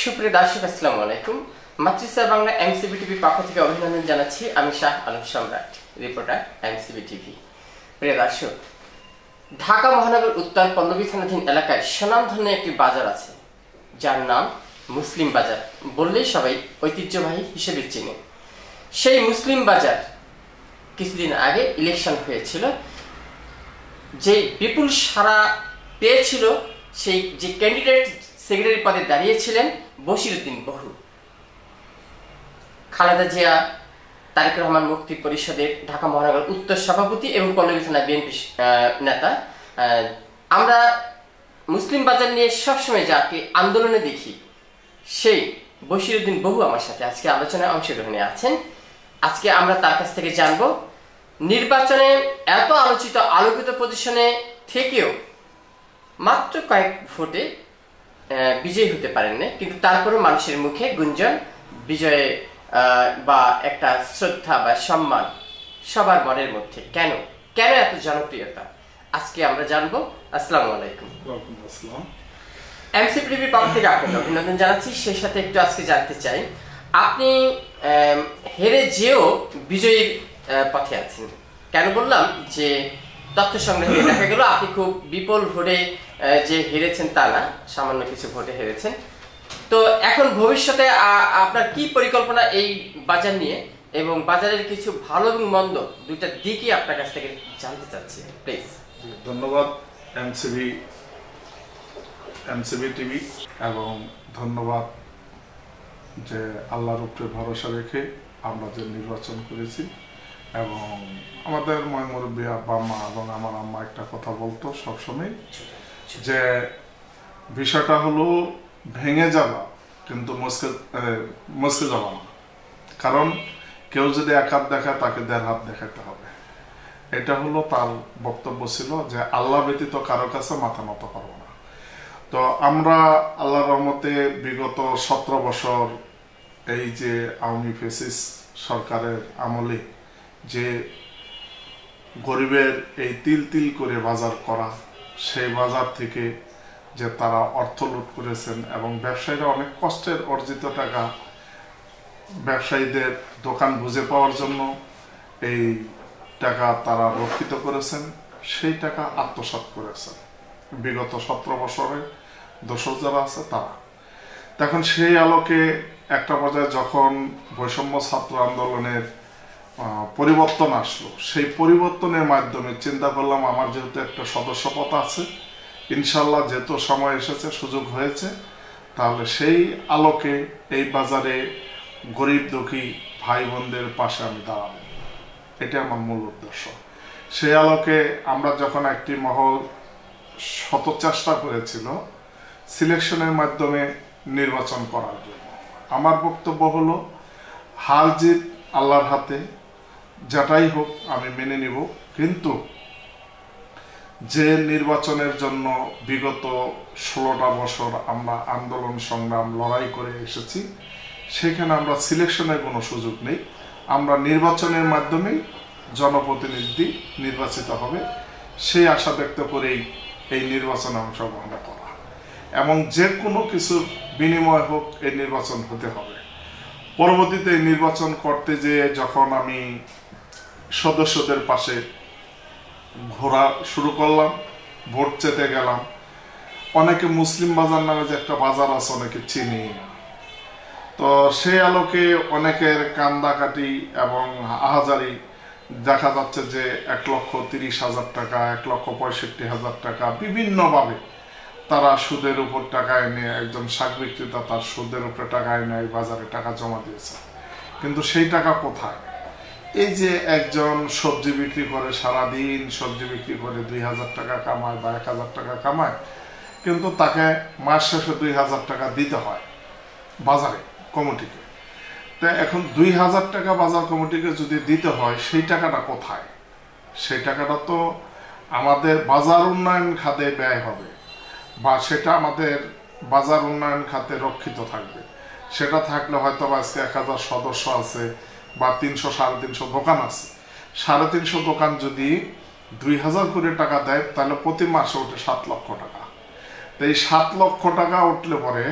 সুপ্রিয় দর্শক আসসালামু আলাইকুম। মাতৃসা বাংলা এমসিবি টিভি পক্ষ থেকে অভিনন্দন জানাচ্ছি। আমি Shah Alam Samrat, reporter MCB TV. প্রিয় দর্শক, ঢাকা মহানগর উত্তর পল্লবী থানাধীন এলাকায় সুনামধন্য একটি বাজার আছে, যার নাম মুসলিম বাজার বললেই সবাই ঐতিহ্যবাহী হিসেবে চেনে। সেই মুসলিম বাজার কিছুদিন আগে ইলেকশন হয়েছিল, যে বিপুল সাড়া পেয়েছিল সেই যে ক্যান্ডিডেট সেক্রেটারি পদে দাঁড়িয়েছিলেন বশিরউদ্দিন বহু। খালেদা জিয়া, তারেক রহমান মুক্তি পরিষদের ঢাকা মহানগর উত্তর সভাপতি এবং পল্লবী থানা বিএনপি নেতা। আমরা মুসলিম বাজার নিয়ে সবসময় যাকে আন্দোলনে দেখি, সেই বশিরউদ্দিন বহু আমার সাথে আজকে আলোচনায় অংশগ্রহণে আছেন। আজকে আমরা তার কাছ থেকে জানব, নির্বাচনে এত আলোচিত আলোকিত পজিশনে থেকেও মাত্র কয়েক ভোটে বিজয়ী হতে পারেননি, কিন্তু তারপরেও মানুষের মুখে গুঞ্জন বিজয়ে বা একটা শ্রদ্ধা বা সম্মান সবার মনের মধ্যে। কেন কেন এত জনপ্রিয়তা আজকে আমরা জানবো। আসসালামু আলাইকুম। এমসিবি টিভির পক্ষ থেকে আপনাকে অভিনন্দন জানাচ্ছি। সেই সাথে একটু আজকে জানতে চাই, আপনি হেরে যেও বিজয়ীর পথে আছেন। কেন বললাম, যে তথ্য সংগ্রহে দেখা গেল আপনি খুব বিপুল ভোটে যে হেরেছেন তা না, সামান্য কিছু ভোটে হেরেছেন। তো এখন ভবিষ্যতে আপনার কি পরিকল্পনা এই বাজার নিয়ে, এবং বাজারের কিছু ভালো এবং মন্দ দুইটা দিকই আপনার কাছ থেকে জানতে চাচ্ছি, প্লিজ। ধন্যবাদ এমসিবি টিভি, এবং ধন্যবাদ যে আল্লাহর উপরে ভরসা রেখে আমরা যে নির্বাচন করেছি। এবং আমাদের মুরব্বী আব্বা মা এবং আমার আম্মা একটা কথা বলতো সবসময়, যে বিষয়টা হলো ভেঙে যাওয়া কিন্তু মুসকে যাওয়া না। কারণ কেউ যদি এক হাত দেখায় তাকে ১.৫ হাত দেখাতে হবে। এটা হলো তার বক্তব্য ছিল, যে আল্লাহ ব্যতীত কারো কাছে মাথা নত করব না। তো আমরা আল্লাহর রহমতে বিগত ১৭ বছর এই যে আওয়ামী ফ্যাসিস্ট সরকারের আমলে যে গরিবের এই তিল তিল করে বাজার করা, সেই বাজার থেকে যে তারা অর্থ লুট করেছেন, এবং ব্যবসায়ীরা অনেক কষ্টের অর্জিত টাকা ব্যবসায়ীদের দোকান বুঝে পাওয়ার জন্য এই টাকা তারা রক্ষিত করেছেন, সেই টাকা আত্মসাৎ করেছেন বিগত ১৭ বছরে দোষর যারা আছে তারা। তখন সেই আলোকে একটা পর্যায়ে যখন বৈষম্য ছাত্র আন্দোলনের পরিবর্তন আসলো, সেই পরিবর্তনের মাধ্যমে চিন্তা করলাম, আমার যেহেতু একটা সদস্যপদ আছে, ইনশাল্লাহ যেহেতু সময় এসেছে, সুযোগ হয়েছে, তাহলে সেই আলোকে এই বাজারে গরিব দুঃখী ভাই বোনদের পাশে আমি দাঁড়াবো, এটা আমার মূল উদ্দেশ্য। সেই আলোকে আমরা যখন একটি মহল শত চেষ্টা করেছিল সিলেকশনের মাধ্যমে নির্বাচন করার জন্য, আমার বক্তব্য হলো, হার জিত আল্লাহর হাতে, যেটাই হোক আমি মেনে নিব। কিন্তু যে নির্বাচনের জন্য বিগত 16টা বছর আমরা আন্দোলন সংগ্রাম লড়াই করে এসেছি, সেখানে আমরা সিলেকশনের কোনো সুযোগ নেই। আমরা নির্বাচনের মাধ্যমেই জনপ্রতিনিধি নির্বাচিত হবে, সেই আশা ব্যক্ত করেই এই নির্বাচনে অংশগ্রহণ করা, এবং যে কোনো কিছুর বিনিময় হোক এই নির্বাচন হতে হবে। পরবর্তীতে নির্বাচন করতে যেয়ে যখন আমি সদস্যদের পাশে ঘোরা শুরু করলাম, ভোট চেতে গেলাম, অনেকে মুসলিম বাজার নামে যে একটা বাজার আছে অনেকে চিনি না। তো সেই আলোকে অনেকের কান্দাকাটি এবং আহাজারি দেখা যাচ্ছে যে ১,৩০,০০০ টাকা, ১,৬৫,০০০ টাকা বিভিন্নভাবে তারা সুদের উপর টাকা এনে, একজন শাক বিক্রেতা তার সুদের উপরে টাকা এনে এই বাজারে টাকা জমা দিয়েছে। কিন্তু সেই টাকা কোথায়? এই যে একজন সবজি বিক্রি করে, সারাদিন সবজি বিক্রি করে ২,০০০ টাকা কামায় বা ১,০০০ টাকা কামায়, কিন্তু তাকে মাস শেষে ২,০০০ টাকা দিতে হয় বাজারে কমিটিকে। তো এখন ২,০০০ টাকা বাজার কমিটিকে যদি দিতে হয়, সেই টাকাটা কোথায়? সেই টাকাটা তো আমাদের বাজার উন্নয়ন খাতে ব্যয় হবে, বা সেটা আমাদের বাজার উন্নয়ন খাতে রক্ষিত থাকবে। সেটা থাকলে হয়তো আজকে ১,০০০ সদস্য আছে বা ৩০০ ৩৫০ দোকান আছে, ৩৫০ দোকান যদি ২,০০০ করে টাকা দেয়, তাহলে প্রতি মাসে ওঠে ৭ লক্ষ টাকা। তো এই ৭ লক্ষ টাকা উঠলে পরে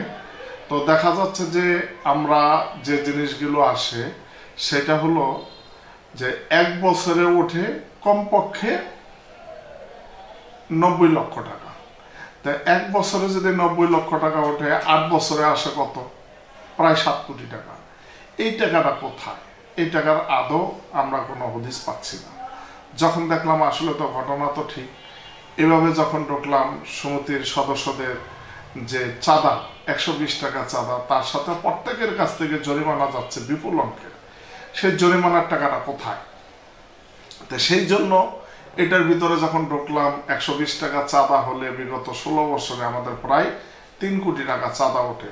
তো তো দেখা যাচ্ছে যে আমরা যে জিনিসগুলো আসে সেটা হলো যে 1 বছরে ওঠে কমপক্ষে 90 লক্ষ টাকা। তাই 1 বছরে যদি 90 লক্ষ টাকা ওঠে, 8 বছরে আসে কত? প্রায় 7 কোটি টাকা। এই টাকাটা কোথায়? এই টাকার আদৌ আমরা কোনো হদিস পাচ্ছি না। যখন দেখলাম আসলে তো ঘটনা তো ঠিক, এভাবে যখন ঢুকলাম সমিতির সদস্যদের যে চাঁদা 120 টাকা চাঁদা, তার সাথে প্রত্যেকের কাছ থেকে জরিমানা যাচ্ছে বিপুল অঙ্কের। সেই জরিমানার টাকাটা কোথায়? তো সেই জন্য এটার ভিতরে যখন ঢুকলাম, 120 টাকা চাঁদা হলে বিগত 16 বছরে আমাদের প্রায় 3 কোটি টাকা চাঁদা ওঠে।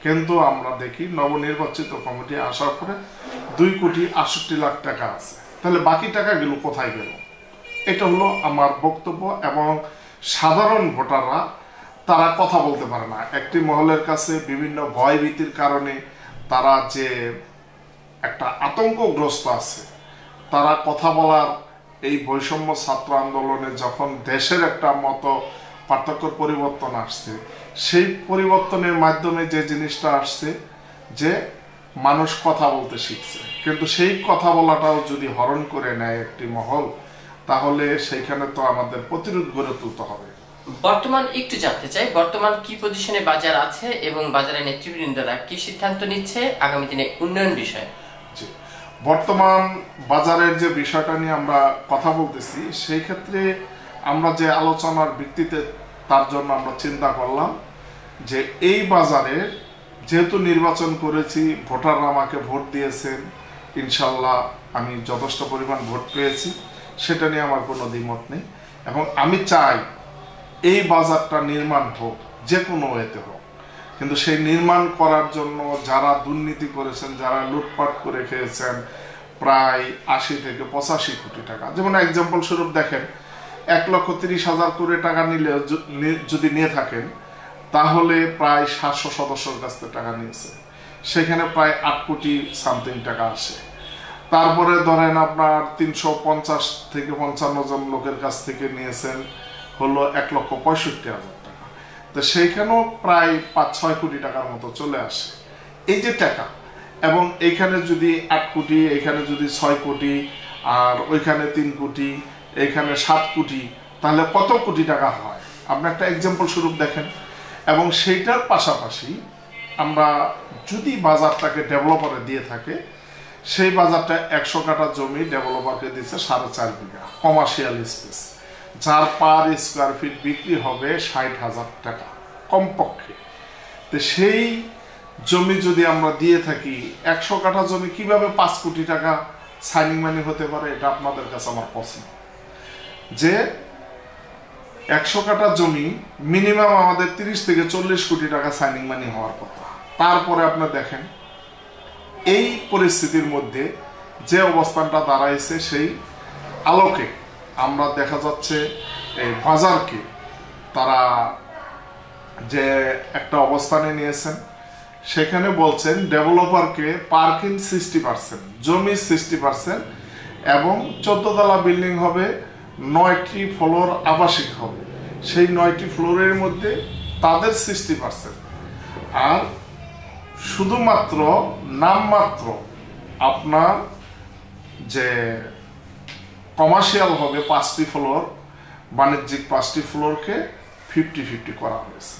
কিন্তু আমরা দেখি নবনির্বাচিত কমিটি আসার পরে 2 কোটি 68 লাখ টাকা আছে। তাহলে বাকি টাকাগুলো কোথায় গেল? এটা হলো আমার বক্তব্য। এবং সাধারণ ভোটাররা তারা কথা বলতে পারে না। একটি মহলের কাছে বিভিন্ন ভয় ভীতির কারণে তারা যে একটা আতঙ্কগ্রস্ত আছে, তারা কথা বলার এই বৈষম্য ছাত্র আন্দোলনে যখন দেশের একটা মতো পার্থক্য পরিবর্তন আসছে, সেই পরিবর্তনের মাধ্যমে যে জিনিসটা আসছে যে মানুষ কথা বলতে শিখছে, কিন্তু সেই কথা বলাটাও যদি হরণ করে নেয় একটি মহল, তাহলে সেইখানে তো আমাদের প্রতিরোধ গড়ে তুলতে হবে। বর্তমান একটু জানতে চাই, বর্তমান কি পজিশনে বাজার আছে এবং বাজারের নেতৃবৃন্দরা কি সিদ্ধান্ত নিচ্ছে আগামী দিনে উন্নয়ন বিষয়ে? বর্তমান বাজারের যে বিষয়টা নিয়ে আমরা কথা বলতেছি, সেই ক্ষেত্রে আমরা যে আলোচনার ভিত্তিতে তার জন্য আমরা চিন্তা করলাম যে এই বাজারের যেহেতু নির্বাচন করেছি, ভোটাররা আমাকে ভোট দিয়েছেন, ইনশাল্লাহ আমি যথেষ্ট পরিমাণ ভোট পেয়েছি, সেটা নিয়ে আমার কোনো দ্বিমত নেই। এবং আমি চাই এই বাজারটা নির্মাণ হোক, যে কোনো ওয়েতে হোক। কিন্তু সেই নির্মাণ করার জন্য যারা দুর্নীতি করেছেন, যারা লুটপাট করে খেয়েছেন প্রায় 80 থেকে 85 কোটি টাকা, যেমন এক্সাম্পল স্বরূপ দেখেন, 1,30,000 করে টাকা নিলে যদি নিয়ে থাকেন, তাহলে প্রায় 700 সদস্যের কাছ থেকে টাকা নিয়েছে, সেখানে প্রায় 8 কোটি সামথিং টাকা আসে। তারপরে ধরেন আপনার 350 থেকে 55 জন লোকের কাছ থেকে নিয়েছেন হলো 1,65,000 টাকা। তো সেইখানেও প্রায় 5-6 কোটি টাকার মতো চলে আসে এই যে টাকা। এবং এইখানে যদি 8 কোটি, এখানে যদি 6 কোটি, আর ওইখানে 3 কোটি, এখানে 7 কোটি, তাহলে কত কোটি টাকা হয় আপনি একটা এক্সাম্পল স্বরূপ দেখেন। এবং সেইটার পাশাপাশি আমরা যদি বাজারটাকে ডেভেলপারে দিয়ে থাকে, সেই বাজারটা 100 কাঠা জমি ডেভেলপারকে দিচ্ছে 4.5 বিঘা কমার্শিয়াল স্পেস, যার পার স্কোয়ার ফিট বিক্রি হবে 60,000 টাকা কমপক্ষে। তো সেই জমি যদি আমরা দিয়ে থাকি, 100 কাঠা জমি কিভাবে 5 কোটি টাকা সাইনিং মানি হতে পারে? এটা আপনাদের কাছে আমার প্রশ্ন। যে 100 কাঠা জমি মিনিমাম আমাদের 30 থেকে 40 কোটি টাকা সাইনিং মানি হওয়ার কথা। তারপরে আপনি দেখেন এই পরিস্থিতির মধ্যে যে অবস্থানটা দাঁড়াইছে, সেই আলোকে আমরা দেখা যাচ্ছে এই বাজারকে তারা যে একটা অবস্থানে নিয়েছেন, সেখানে বলছেন ডেভেলপারকে পার্কিং 60%, জমি 60%, এবং 14 তলা বিল্ডিং হবে, 9টি ফ্লোর আবাসিক হবে। সেই 9টি ফ্লোরের মধ্যে তাদের 60%, আর শুধুমাত্র নামমাত্র আপনার যে কমার্শিয়াল হবে 5টি ফ্লোর, বাণিজ্যিক 5টি ফ্লোরকে 50-50 করা হয়েছে।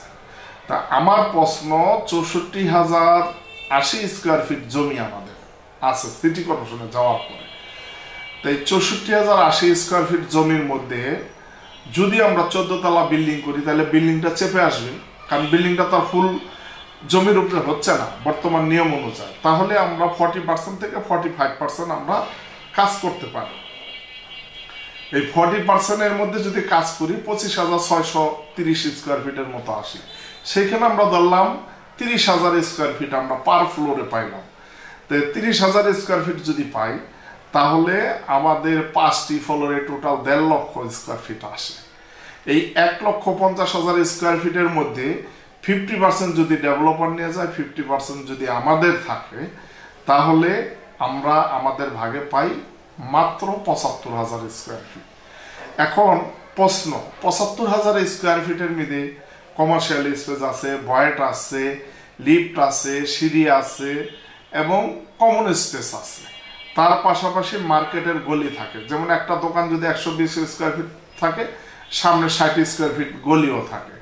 তা আমার প্রশ্ন, 64,080 স্কোয়ার ফিট জমি আমাদের আছে সিটি কর্পোরেশনে যাওয়ার পরে। তাই 64,080 স্কোয়ার ফিট জমির মধ্যে যদি আমরা 14 তলা বিল্ডিং করি, তাহলে বিল্ডিংটা চেপে আসবে, কারণ বিল্ডিংটা তার ফুল জমির উপরে হচ্ছে না বর্তমান নিয়ম অনুযায়ী। তাহলে আমরা 40% থেকে 45% আমরা কাজ করতে পারি। এই 40% এর মধ্যে যদি কাজ করি 25,630 স্কোয়ার ফিটের মতো আসি, সেইখানে আমরা ধরলাম 30,000 স্কোয়ার ফিট আমরা পার ফ্লোরে পাইলাম। তো 30,000 স্কোয়ার ফিট যদি পাই, তাহলে আমাদের 5টি ফ্লোরে টোটাল 1.5 লক্ষ স্কোয়ার ফিট আসে। এই 1,50,000 স্কোয়ার ফিটের মধ্যে 50% যদি ডেভেলপার নিয়ে যায়, 50% যদি আমাদের থাকে, তাহলে আমরা আমাদের ভাগে পাই মাত্র 75,000 স্কোয়ার ফিট। এখন প্রশ্ন, 75,000 স্কোয়ার ফিটের মধ্যে কমার্শিয়াল স্পেস আছে, ভয়েট আছে, লিফট আছে, সিঁড়ি আছে এবং কমন স্পেস আছে। তার পাশাপাশি মার্কেটের গলি থাকে, যেমন একটা দোকান যদি 120 স্কোয়ার ফিট থাকে, সামনে 60 স্কোয়ার ফিট গলিও থাকে।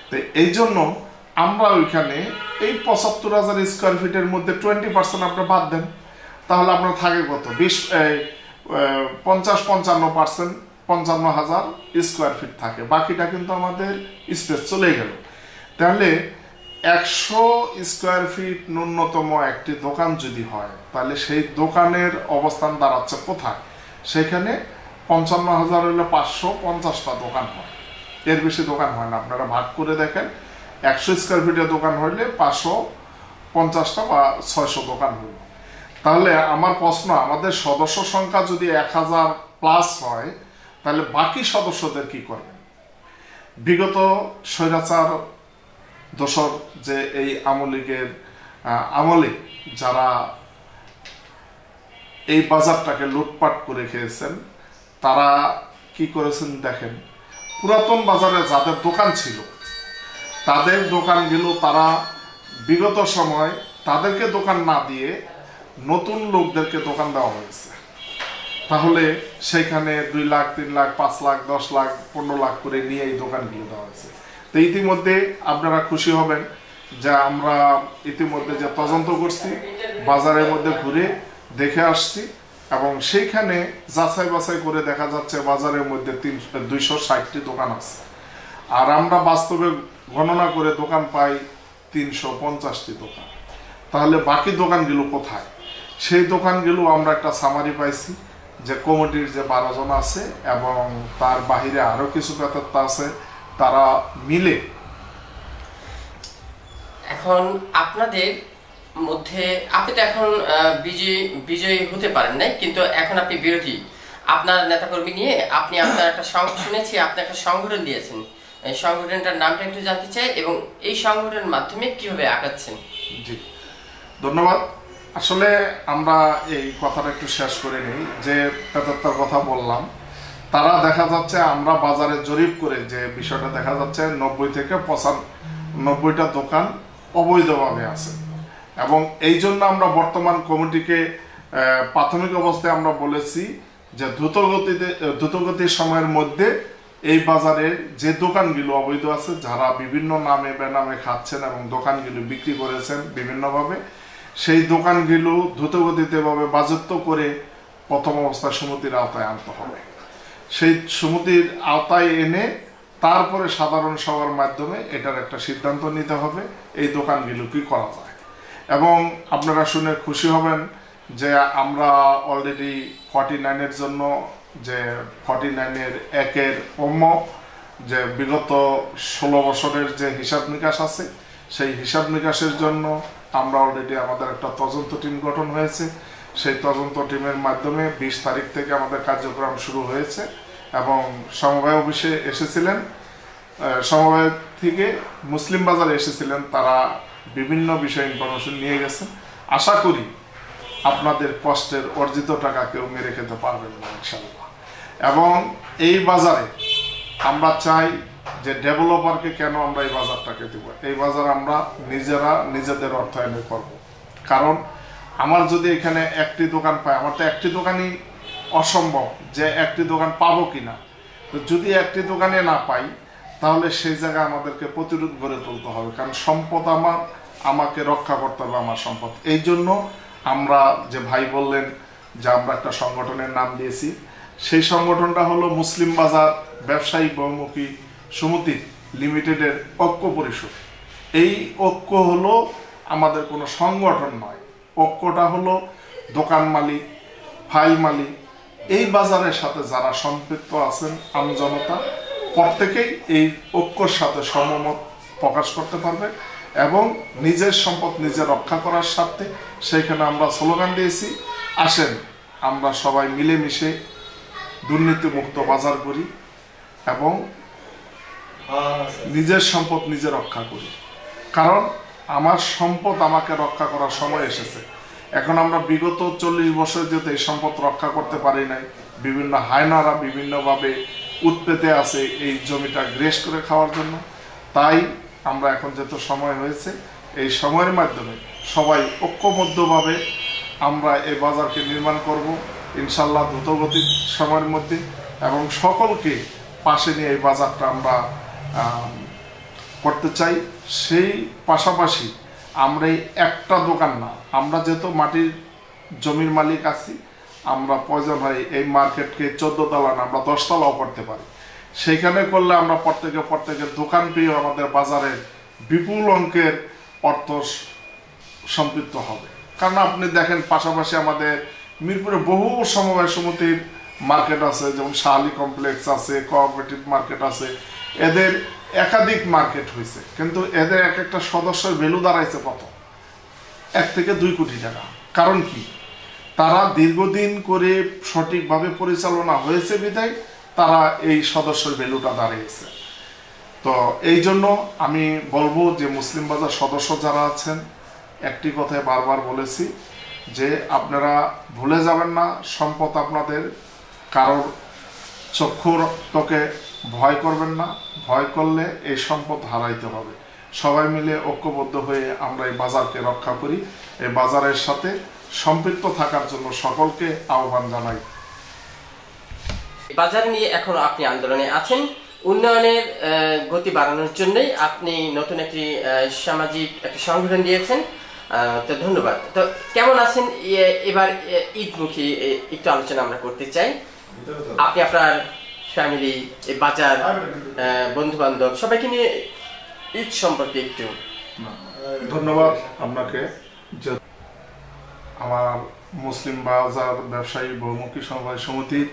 তো এই জন্য আমরা ওইখানে এই 75,000 স্কোয়ার ফিটের মধ্যে 20% আপনি বাদ দেন, তাহলে আপনার থাকে কত? 50-55%, 55,000 স্কোয়ার ফিট থাকে। বাকিটা কিন্তু আমাদের স্পেস চলে গেল। তাহলে 100 স্কোয়ার ফিট ন্যূনতম একটি দোকান যদি হয়, তাহলে সেই দোকানের অবস্থান দাঁড়াচ্ছে কোথায়? সেখানে 55,000 হলে 550টা দোকান হয়, এর বেশি দোকান হয় না। আপনারা ভাগ করে দেখেন, 100 স্কোয়ার ফিটের দোকান হইলে 550টা বা 600 দোকান হইল। তাহলে আমার প্রশ্ন, আমাদের সদস্য সংখ্যা যদি 1000+ হয়, তাহলে বাকি সদস্যদের কি করবেন? বিগত স্বৈরাচার দোসর যে এই আমলীগের আমলে যারা এই বাজারটাকে লুটপাট করে খেয়েছেন, তারা কি করেছেন দেখেন। পুরাতন বাজারে যাদের দোকান ছিল, তাদের দোকানগুলো তারা বিগত সময় তাদেরকে দোকান না দিয়ে নতুন লোকদেরকে দোকান দেওয়া হয়েছে। তাহলে সেখানে 2 লাখ, 3 লাখ, 5 লাখ, 10 লাখ, 15 লাখ করে নিয়ে এই দোকানগুলো দেওয়া হয়েছে। তো ইতিমধ্যে আপনারা খুশি হবেন যে আমরা ইতিমধ্যে যে তদন্ত করছি, বাজারের মধ্যে ঘুরে দেখে আসছি, এবং সেইখানে যাচাই বাছাই করে দেখা যাচ্ছে বাজারের মধ্যে 260টি দোকান আছে। আর আমরা বাস্তবে গণনা করে দোকান পাই 350টি দোকান। তাহলে বাকি দোকানগুলো কোথায়? সেই দোকানগুলো আমরা একটা সামারি পাইছি যে কমিটির যে 12 জন আছে এবং তার বাহিরে আরো কিছু প্রেতাত্মা আছে, তারা মিলে। এখন আপনাদের মধ্যে আপনি তো এখন বিজয়ী হতে পারেন নাই, কিন্তু এখন আপনি বিরোধী। আপনার নেতাকর্মী নিয়ে আপনি আপনার একটা শুনেছি আপনি একটা সংগঠন দিয়েছেন, এই সংগঠনটার নামটা একটু জানতে চাই, এবং এই সংগঠনের মাধ্যমে কিভাবে আগাচ্ছেন? জি, ধন্যবাদ। আসলে আমরা এই কথাটা একটু শেষ করে নিই। যে প্রেতাত্মার কথা বললাম, তারা দেখা যাচ্ছে, আমরা বাজারে জরিপ করে যে বিষয়টা দেখা যাচ্ছে 90 থেকে 95টা দোকান অবৈধভাবে আছে। এবং এই জন্য আমরা বর্তমান কমিটিকে প্রাথমিক অবস্থায় আমরা বলেছি যে দ্রুতগতির সময়ের মধ্যে এই বাজারের যে দোকানগুলো অবৈধ আছে, যারা বিভিন্ন নামে বেনামে খাচ্ছেন এবং দোকানগুলো বিক্রি করেছেন বিভিন্নভাবে, সেই দোকানগুলো দ্রুতগতিতে ভাবে বাজেয়াপ্ত করে প্রথম অবস্থায় সমিতির আওতায় আনতে হবে। সেই সমিতির আওতায় এনে তারপরে সাধারণ সভার মাধ্যমে এটার একটা সিদ্ধান্ত নিতে হবে এই দোকানগুলো কি করা যায়। এবং আপনারা শুনে খুশি হবেন যে আমরা অলরেডি 49-এর জন্য যে 49-এর 1-এর যে বিগত 16 বছরের যে হিসাব নিকাশ আছে, সেই হিসাব নিকাশের জন্য আমরা অলরেডি আমাদের একটা তদন্ত টিম গঠন হয়েছে। সেই তদন্ত টিমের মাধ্যমে 20 তারিখ থেকে আমাদের কার্যক্রম শুরু হয়েছে এবং সমবায় অফিসে এসেছিলেন, সমবায় থেকে মুসলিম বাজারে এসেছিলেন, তারা বিভিন্ন বিষয়ে ইনফরমেশন নিয়ে গেছেন। আশা করি আপনাদের কষ্টের অর্জিত টাকা কেউ মেরে খেতে পারবেন না ইনশাআল্লাহ। এবং এই বাজারে আমরা চাই যে ডেভেলপারকে কেন আমরা এই বাজারটাকে দেব, এই বাজার আমরা নিজেরা নিজেদের অর্থায়নে করব। কারণ আমার যদি এখানে একটি দোকান পাই, আমার তো একটি দোকানই অসম্ভব যে একটি দোকান পাবো কিনা। তো যদি একটি দোকানে না পাই, তাহলে সেই জায়গায় আমাদেরকে প্রতিরোধ গড়ে তুলতে হবে, কারণ সম্পদ আমাকে রক্ষা করতে হবে, আমার সম্পদ। এই জন্য আমরা যে ভাই বললেন যে আমরা একটা সংগঠনের নাম দিয়েছি, সেই সংগঠনটা হলো মুসলিম বাজার ব্যবসায়ী বহুমুখী সমিতি লিমিটেডের ঐক্য পরিষদ। এই ঐক্য হলো আমাদের কোনো সংগঠন নয়, ঐক্যটা হলো দোকান মালিক, ফাইল মালিক, এই বাজারের সাথে যারা সম্পৃক্ত আছেন আমজনতা, প্রত্যেকেই এই ঐক্যর সাথে সমমত প্রকাশ করতে পারবে এবং নিজের সম্পদ নিজে রক্ষা করার স্বার্থে সেইখানে আমরা স্লোগান দিয়েছি, আসেন আমরা সবাই মিলেমিশে দুর্নীতিমুক্ত বাজার করি এবং নিজের সম্পদ নিজে রক্ষা করি। কারণ আমার সম্পদ আমাকে রক্ষা করার সময় এসেছে। এখন আমরা বিগত 40 বছর যেতে এই সম্পদ রক্ষা করতে পারি নাই, বিভিন্ন হায়নারা বিভিন্নভাবে উৎপেতে আছে এই জমিটা গ্রেস করে খাওয়ার জন্য। তাই আমরা এখন যেহেতু সময় হয়েছে, এই সময়ের মাধ্যমে সবাই ঐক্যবদ্ধভাবে আমরা এই বাজারকে নির্মাণ করব ইনশাল্লাহ দ্রুতগতির সময়ের মধ্যে, এবং সকলকে পাশে নিয়ে এই বাজারটা আমরা করতে চাই। সেই পাশাপাশি আমরা এই একটা দোকান না, আমরা যেহেতু মাটির জমির মালিক আছি, আমরা প্রয়োজন হয় এই মার্কেটকে 14 তলা না, আমরা 10 তলাও করতে পারি। সেইখানে করলে আমরা প্রত্যেকের দোকান পেয়ে আমাদের বাজারে বিপুল অঙ্কের অর্থ সম্পৃক্ত হবে। কারণ আপনি দেখেন পাশাপাশি আমাদের মিরপুরে বহু সমবায় সমিতির মার্কেট আছে, যেমন শাহালি কমপ্লেক্স আছে, কোঅপারেটিভ মার্কেট আছে, এদের একাধিক মার্কেট হয়েছে, কিন্তু এদের এক একটা সদস্যের ভ্যালু দাঁড়াইছে কত, 1 থেকে 2 কোটি টাকা। কারণ কি, তারা দীর্ঘদিন করে সঠিকভাবে পরিচালনা হয়েছে বিধায় তারা এই সদস্যের ভ্যালুটা দাঁড়িয়েছে। তো এই জন্য আমি বলবো যে মুসলিম বাজার সদস্য যারা আছেন, একটি কথায় বারবার বলেছি যে আপনারা ভুলে যাবেন না, সম্পদ আপনাদের কারোর চক্ষুর তোকে ভয় করবেন না, ভয় করলে এই সম্পদ হারাইতে হবে। সবাই মিলে ঐক্যবদ্ধ হয়ে আমরা এই বাজারকে রক্ষা করি। এই বাজারের সাথে সম্পৃক্ত থাকার জন্য সকলকে আহ্বান জানাই। বাজার নিয়ে এখনো আপনি আন্দোলনে আছেন, উন্নয়নের গতি বাড়ানোর জন্যই আপনি নতুন একটি সামাজিক একটি সংগঠন দিয়েছেন। তো ধন্যবাদ। তো কেমন আছেন? এবার ঈদমুখী একটু আলোচনা আমরা করতে চাই। আপনি আপনার ফ্যামিলি, বাজার, বন্ধু বান্ধব সবাইকে নিয়ে ঈদ সম্পর্কে একটু। ধন্যবাদ আপনাকে। আমার মুসলিম বাজার ব্যবসায়ী বহুমুখী সমবায় সমিতির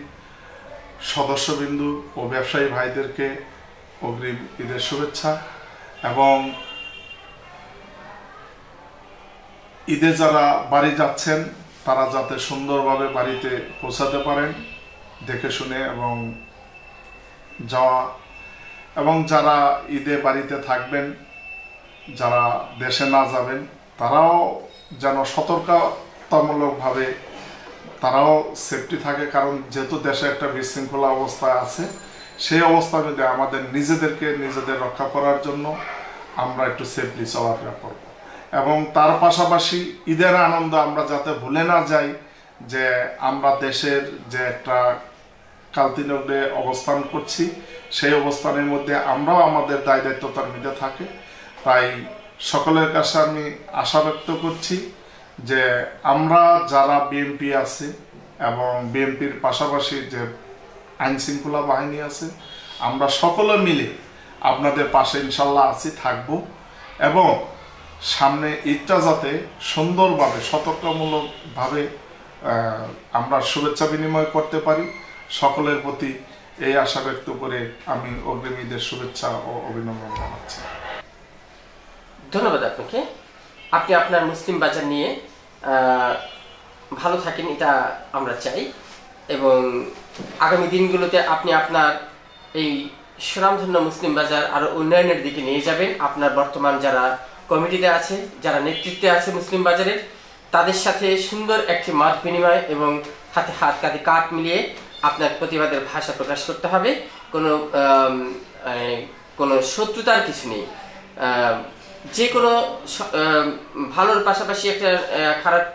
সদস্যবিন্দু ও ব্যবসায়ী ভাইদেরকে অগ্রিম ঈদের শুভেচ্ছা, এবং ঈদে যারা বাড়ি যাচ্ছেন তারা যাতে সুন্দরভাবে বাড়িতে পৌঁছাতে পারেন দেখে শুনে এবং যাওয়া, এবং যারা ঈদে বাড়িতে থাকবেন, যারা দেশে না যাবেন, তারাও যেন সতর্কতামূলকভাবে তারাও সেফটি থাকে। কারণ যেহেতু দেশে একটা বিশৃঙ্খলা অবস্থা আছে, সেই অবস্থার মধ্যে আমাদের নিজেদের রক্ষা করার জন্য আমরা একটু সেফলি চলাফেরা করব। এবং তার পাশাপাশি ঈদের আনন্দ আমরা যাতে ভুলে না যাই যে আমরা দেশের যে একটা কালতিনগ্নে অবস্থান করছি, সেই অবস্থানের মধ্যে আমরাও আমাদের দায় দায়িত্বতার মধ্যে থাকে। তাই সকলের কাছে আমি আশা ব্যক্ত করছি যে আমরা যারা বিএনপি আছে এবং বিএনপির পাশাপাশি যে আইন শৃঙ্খলা বাহিনী আছে, আমরা সকলে মিলে আপনাদের পাশে ইনশাল্লাহ আছি, থাকবো, এবং সামনে ঈদটা যাতে সুন্দরভাবে সতর্কমূলকভাবে আমরা শুভেচ্ছা বিনিময় করতে পারি, সকলের প্রতি এই আশা ব্যক্ত করে আমি অগ্রিম ঈদের শুভেচ্ছা ও অভিনন্দন জানাচ্ছি। ধন্যবাদ আপনাকে। আপনি আপনার মুসলিম বাজার নিয়ে ভালো থাকেন, এটা আমরা চাই, এবং আগামী দিনগুলোতে আপনি আপনার এই সুনামধন্য মুসলিম বাজার আরো উন্নয়নের দিকে নিয়ে যাবেন। আপনার বর্তমান যারা কমিটিতে আছে, যারা নেতৃত্বে আছে মুসলিম বাজারের, তাদের সাথে সুন্দর একটি মত বিনিময় এবং হাতে হাত কাঁধে কাঁধ মিলিয়ে আপনার প্রতিবাদের ভাষা প্রকাশ করতে হবে। কোনো শত্রুতার কিছু নেই। যে কোনো ভালোর পাশাপাশি একটা খারাপ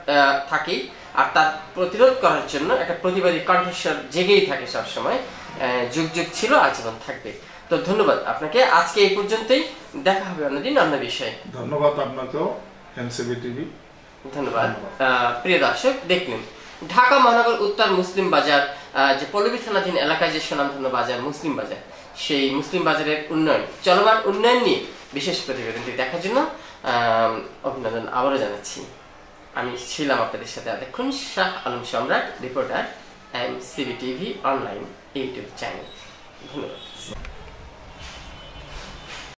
থাকে, আর তার প্রতিরোধ করার জন্য একটা প্রতিবাদী কণ্ঠস্বর জেগেই থাকে সবসময়, যুগ যুগ ছিল, আজীবন থাকবে। তো ধন্যবাদ আপনাকে। আজকে এই পর্যন্তই, দেখা হবে অন্যদিন অন্য বিষয়ে। ধন্যবাদ আপনাকেও, এনসিবি টিভি। ধন্যবাদ। প্রিয় দর্শক, দেখলেন ঢাকা মহানগর উত্তর মুসলিম বাজার, যে পল্লবী থানাধীন এলাকায় যে সুনামধন্য বাজার মুসলিম বাজার, সেই মুসলিম বাজারের উন্নয়ন, চলমান উন্নয়ন নিয়ে বিশেষ প্রতিবেদনটি দেখার জন্য অভিনন্দন আবারও জানাচ্ছি। আমি ছিলাম আপনাদের সাথে এতক্ষণ Shah Alam Samrat, reporter, NCB TV online YouTube channel. ধন্যবাদ।